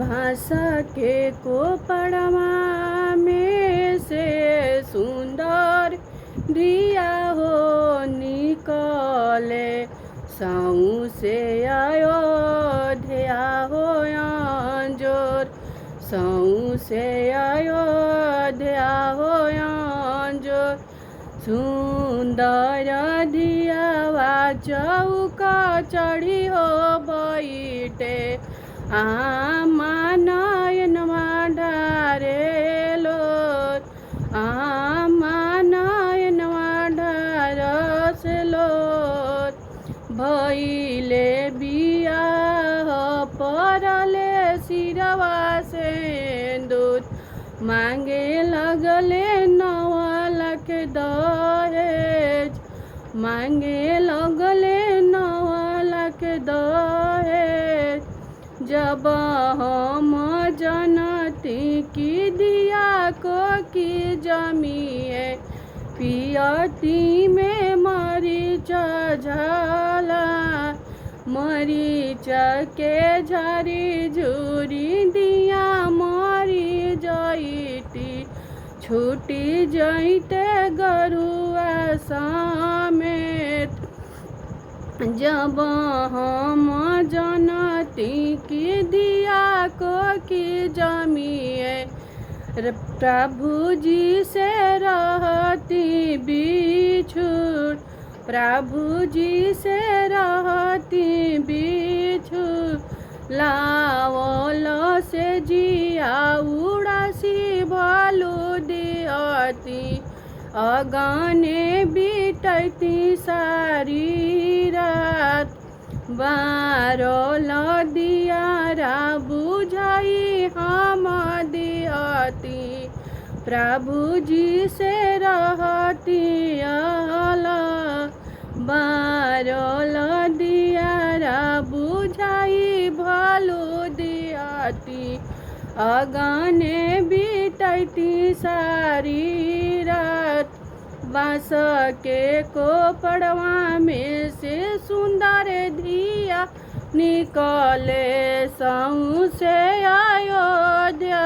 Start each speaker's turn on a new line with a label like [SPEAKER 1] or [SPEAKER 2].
[SPEAKER 1] भाषा के कोपड़वा में से सुंदर दिया हो निकले साऊ से अयोध्या हो अंजोर साऊ से अयोध्या हो अंजोर सुंदर दियावा चौका चढ़ी हो बैठे आमा नयनमा ढारेलो आमा नयनमा ढारसलो भइले बियाह परले सिरवा सिंदूर मांगे लगले 9 लाख दहेज मांगे लगले 9 लाख दहेज जब हम जनती की दिया को की जमिए पियती में मरीच झाला मरीच के झरी झूरी दिया मरी जईती छूटी जईते गरुआ समेत जब हम जनती की दिया को की जमिए प्रभु जी से रहती बिछुड़ प्रभु जी से रहती बिछुड़ लावल से जिया उड़ासी भालू दियती अगने बीतती सारी रात बारल दियारा बुझाई हम दियती प्रभु जी से रहती अला बारल दियारा बुझाई भालू दियती अगने बीतती सारी रात बांस के कोपड़वा में से सुंदर दिया निकले साऊ से अयोध्या